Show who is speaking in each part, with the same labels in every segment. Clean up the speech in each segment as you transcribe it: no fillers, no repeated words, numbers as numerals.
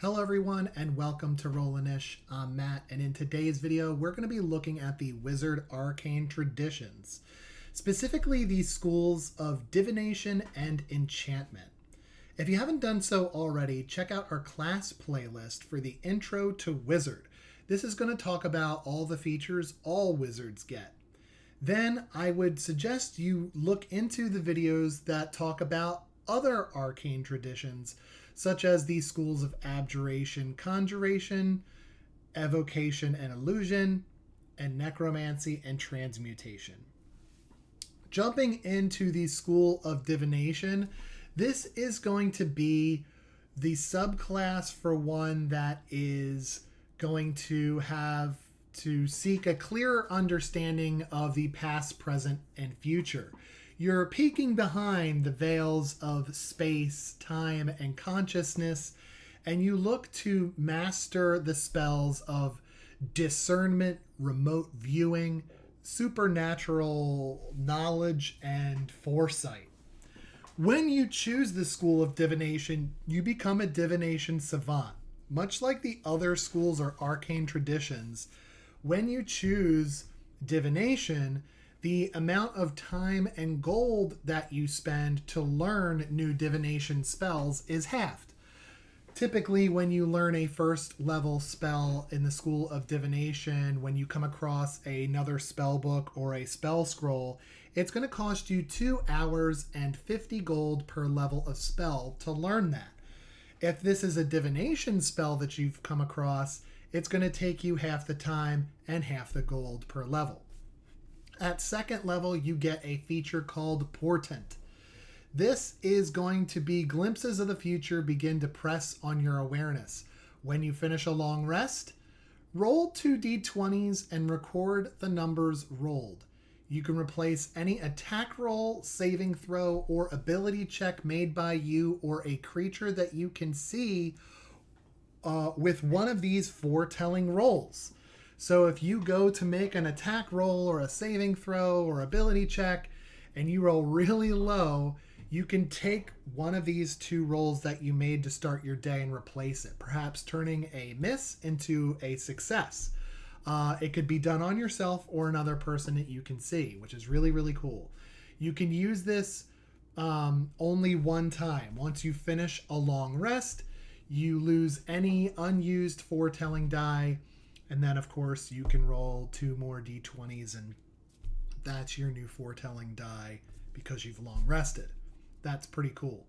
Speaker 1: Hello everyone and welcome to Rollinish. I'm Matt, and in today's video we're going to be looking at the Wizard Arcane Traditions, specifically the Schools of Divination and Enchantment. If you haven't done so already, check out our class playlist for the Intro to Wizard. This is going to talk about all the features all wizards get. Then I would suggest you look into the videos that talk about other arcane traditions, such as the Schools of Abjuration, Conjuration, Evocation and Illusion, and Necromancy and Transmutation. Jumping into the School of Divination, this is going to be the subclass for one that is going to have to seek a clearer understanding of the past, present, and future. You're peeking behind the veils of space, time, and consciousness, and you look to master the spells of discernment, remote viewing, supernatural knowledge, and foresight. When you choose the School of Divination, you become a divination savant. Much like the other schools or arcane traditions, when you choose divination, the amount of time and gold that you spend to learn new divination spells is halved. Typically, when you learn a first level spell in the School of Divination, when you come across another spell book or a spell scroll, it's going to cost you 2 hours and 50 gold per level of spell to learn that. If this is a divination spell that you've come across, it's going to take you half the time and half the gold per level. At second level, you get a feature called Portent. This is going to be glimpses of the future begin to press on your awareness. When you finish a long rest, roll 2 d20s and record the numbers rolled. You can replace any attack roll, saving throw, or ability check made by you or a creature that you can see with one of these foretelling rolls. So if you go to make an attack roll or a saving throw or ability check and you roll really low, you can take one of these 2 rolls that you made to start your day and replace it, perhaps turning a miss into a success. It could be done on yourself or another person that you can see, which is really, really cool. You can use this only one time. Once you finish a long rest, you lose any unused foretelling die. And then, of course, you can roll 2 more d20s, and that's your new foretelling die because you've long rested. That's pretty cool.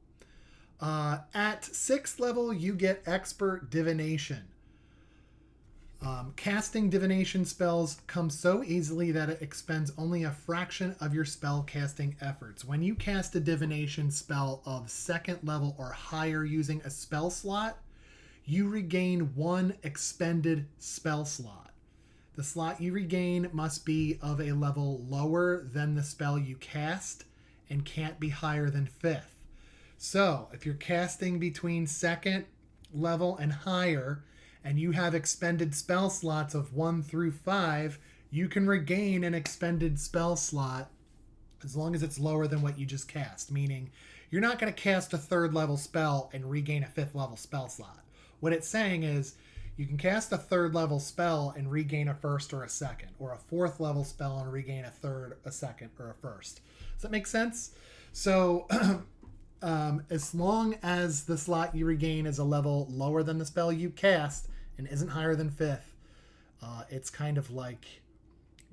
Speaker 1: At 6th level, you get Expert Divination. Casting divination spells comes so easily that it expends only a fraction of your spell casting efforts. When you cast a divination spell of 2nd level or higher using a spell slot, you regain 1 expended spell slot. The slot you regain must be of a level lower than the spell you cast and can't be higher than 5th. So if you're casting between 2nd level and higher and you have expended spell slots of 1 through 5, you can regain an expended spell slot as long as it's lower than what you just cast, meaning you're not going to cast a 3rd level spell and regain a 5th level spell slot. What it's saying is you can cast a 3rd level spell and regain a 1st or a 2nd, or a 4th level spell and regain a 3rd, a 2nd, or a 1st. Does that make sense? So as long as the slot you regain is a level lower than the spell you cast and isn't higher than 5th, it's kind of like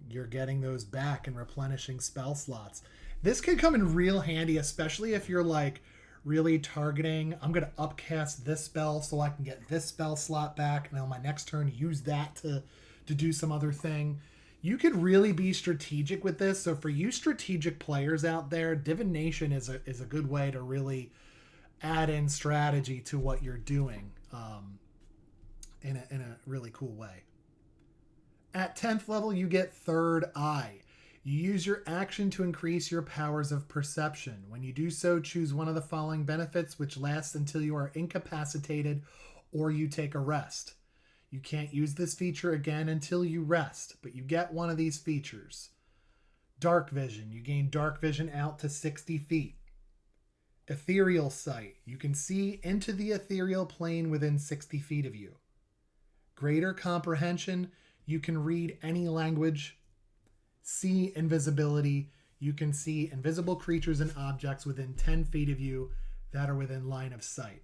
Speaker 1: you're getting those back and replenishing spell slots. This could come in real handy, especially if you're like really targeting, I'm going to upcast this spell so I can get this spell slot back, and on my next turn use that to do some other thing. You could really be strategic with this. So for you strategic players out there, divination is a good way to really add in strategy to what you're doing in a really cool way. At 10th level, you get Third Eye. You use your action to increase your powers of perception. When you do so, choose one of the following benefits, which lasts until you are incapacitated or you take a rest. You can't use this feature again until you rest, but you get one of these features. Dark Vision. You gain Dark Vision out to 60 feet. Ethereal sight. You can see into the ethereal plane within 60 feet of you. Greater comprehension. You can read any language. See invisibility. You can see invisible creatures and objects within 10 feet of you that are within line of sight.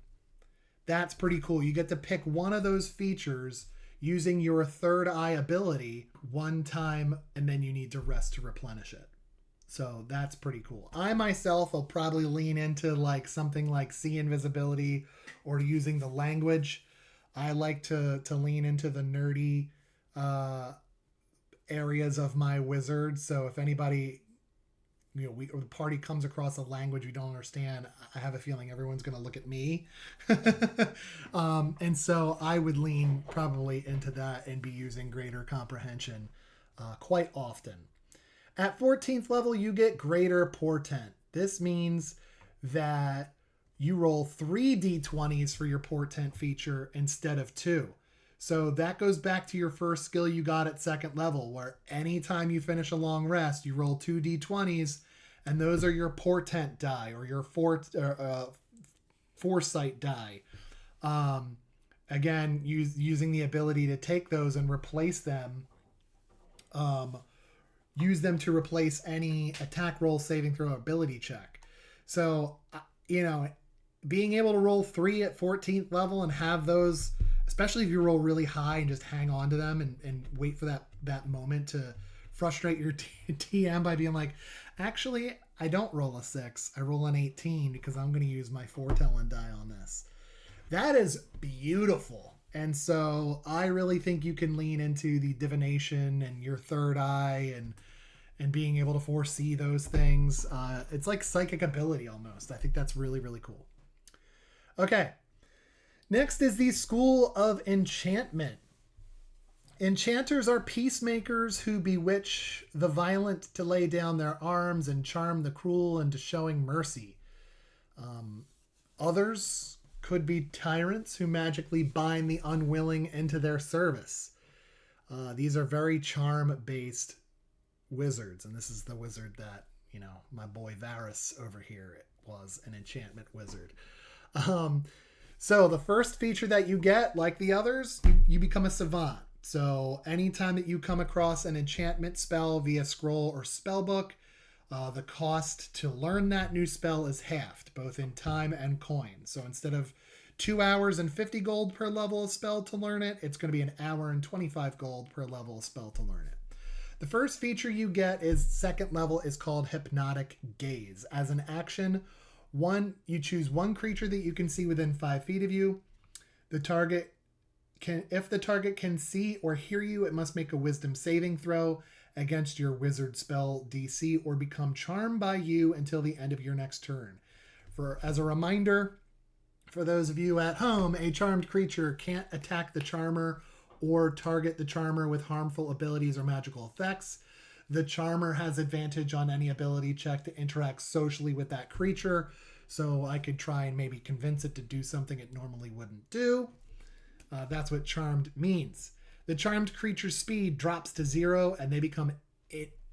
Speaker 1: That's pretty cool. You get to pick one of those features using your third eye ability one time, and then you need to rest to replenish it. So that's pretty cool. I myself will probably lean into like something like see invisibility or using the language. I like to lean into the nerdy areas of my wizard. So if anybody, or the party comes across a language we don't understand, I have a feeling everyone's going to look at me. And so I would lean probably into that and be using greater comprehension quite often. At 14th level, you get greater portent. This means that you roll 3 d20s for your portent feature instead of 2. So that goes back to your first skill you got at 2nd level, where anytime you finish a long rest, you roll 2 d20s, and those are your portent die or your foresight die. Again, using the ability to take those and replace them. Use them to replace any attack roll, saving throw, ability check. So, being able to roll 3 at 14th level and have those, especially if you roll really high and just hang on to them and wait for that moment to frustrate your TM by being like, actually, I don't roll a 6. I roll an 18 because I'm going to use my foretelling die on this. That is beautiful. And so I really think you can lean into the divination and your third eye and being able to foresee those things. It's like psychic ability almost. I think that's really, really cool. Okay. Next is the School of Enchantment. Enchanters are peacemakers who bewitch the violent to lay down their arms and charm the cruel into showing mercy. Others could be tyrants who magically bind the unwilling into their service. These are very charm-based wizards, and this is the wizard that, my boy Varys over here was an enchantment wizard. So the first feature that you get, like the others, you become a savant. So anytime that you come across an enchantment spell via scroll or spellbook, the cost to learn that new spell is halved, both in time and coin. So instead of 2 hours and 50 gold per level of spell to learn it, it's going to be an hour and 25 gold per level of spell to learn it. The first feature you get is 2nd level, is called Hypnotic Gaze. As an action, you choose one creature that you can see within 5 feet of you. If the target can see or hear you, it must make a wisdom saving throw against your wizard spell DC or become charmed by you until the end of your next turn. As a reminder, for those of you at home, a charmed creature can't attack the charmer or target the charmer with harmful abilities or magical effects. The charmer has advantage on any ability check to interact socially with that creature, so I could try and maybe convince it to do something it normally wouldn't do. That's what charmed means. The charmed creature's speed drops to 0 and they become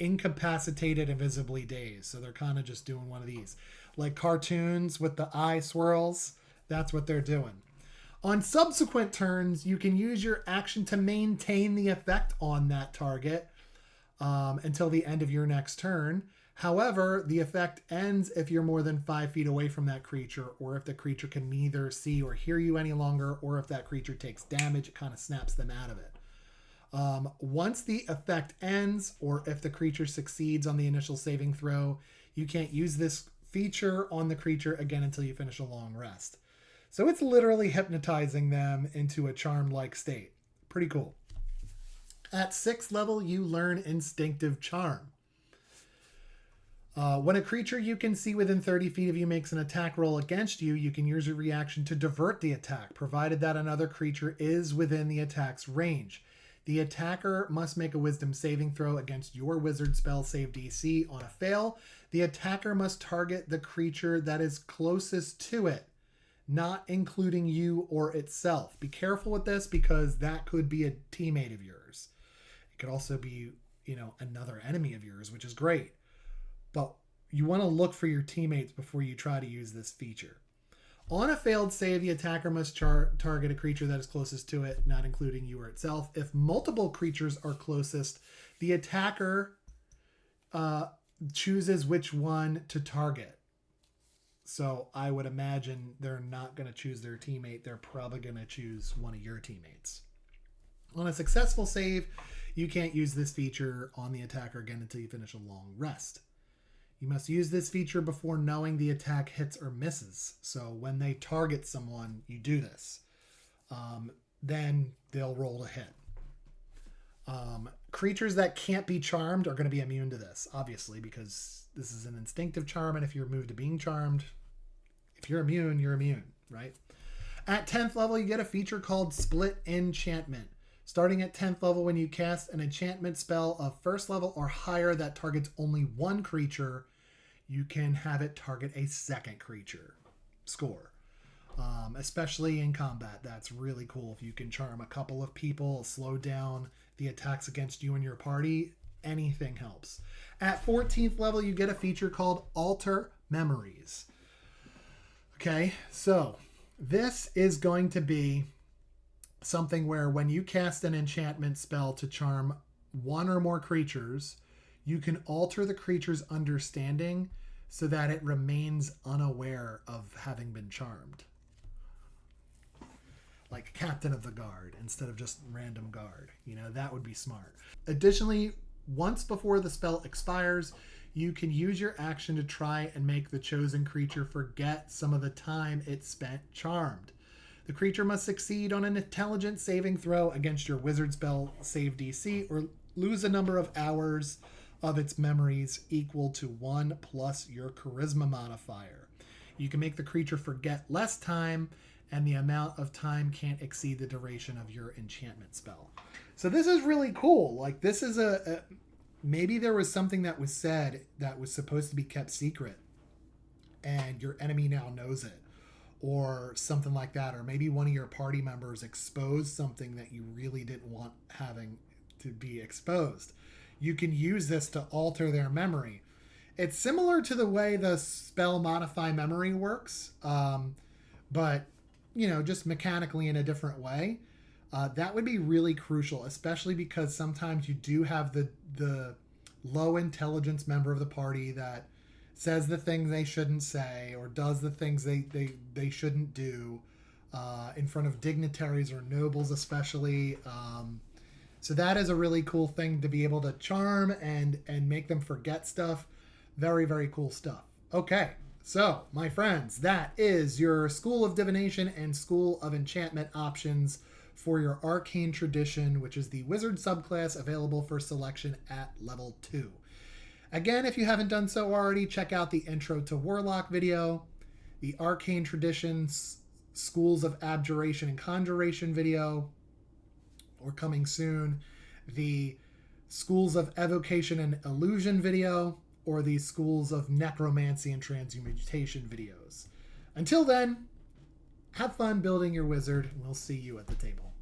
Speaker 1: incapacitated and visibly dazed. So they're kind of just doing one of these. Like cartoons with the eye swirls, that's what they're doing. On subsequent turns, you can use your action to maintain the effect on that target until the end of your next turn. However, the effect ends if you're more than 5 feet away from that creature, or if the creature can neither see or hear you any longer, or if that creature takes damage, it kind of snaps them out of it. Once the effect ends, or if the creature succeeds on the initial saving throw, you can't use this feature on the creature again until you finish a long rest. So it's literally hypnotizing them into a charm-like state. Pretty cool. At 6th level, you learn Instinctive Charm. When a creature you can see within 30 feet of you makes an attack roll against you, you can use your reaction to divert the attack, provided that another creature is within the attack's range. The attacker must make a wisdom saving throw against your wizard spell save DC. On a fail, the attacker must target the creature that is closest to it, not including you or itself. Be careful with this because that could be a teammate of yours. It could also be, another enemy of yours, which is great. But you want to look for your teammates before you try to use this feature. On a failed save, the attacker must target a creature that is closest to it, not including you or itself. If multiple creatures are closest, the attacker chooses which one to target. So I would imagine they're not going to choose their teammate. They're probably going to choose one of your teammates. On a successful save, you can't use this feature on the attacker again until you finish a long rest. You must use this feature before knowing the attack hits or misses. So when they target someone, you do this. Then they'll roll to hit. Creatures that can't be charmed are going to be immune to this, obviously, because this is an instinctive charm, and if you're moved to being charmed, if you're immune, right? At 10th level, you get a feature called Split Enchantment. Starting at 10th level, when you cast an enchantment spell of 1st level or higher that targets only one creature, you can have it target a second creature. Score. Especially in combat, that's really cool. If you can charm a couple of people, slow down the attacks against you and your party, anything helps. At 14th level, you get a feature called Alter Memories. Okay, so this is going to be something where when you cast an enchantment spell to charm one or more creatures, you can alter the creature's understanding so that it remains unaware of having been charmed. Like Captain of the Guard instead of just random guard. You know, that would be smart. Additionally, once before the spell expires, you can use your action to try and make the chosen creature forget some of the time it spent charmed. The creature must succeed on an intelligence saving throw against your wizard spell save DC or lose a number of hours of its memories equal to 1 plus your charisma modifier. You can make the creature forget less time, and the amount of time can't exceed the duration of your enchantment spell. So this is really cool. Like, this is maybe there was something that was said that was supposed to be kept secret, and your enemy now knows it, or something like that. Or maybe one of your party members exposed something that you really didn't want having to be exposed. You can use this to alter their memory. It's similar to the way the spell Modify Memory works, but, you know, just mechanically in a different way. That would be really crucial, especially because sometimes you do have the low intelligence member of the party that says the things they shouldn't say or does the things they shouldn't do in front of dignitaries or nobles especially. So that is a really cool thing to be able to charm and make them forget stuff. Very, very cool stuff. Okay, so my friends, that is your School of Divination and School of Enchantment options for your Arcane Tradition, which is the Wizard subclass available for selection at level 2. Again, if you haven't done so already, check out the Intro to Warlock video, the Arcane Tradition, Schools of Abjuration and Conjuration video, or coming soon, the Schools of Evocation and Illusion video, or the Schools of Necromancy and Transmutation videos. Until then, have fun building your wizard, and we'll see you at the table.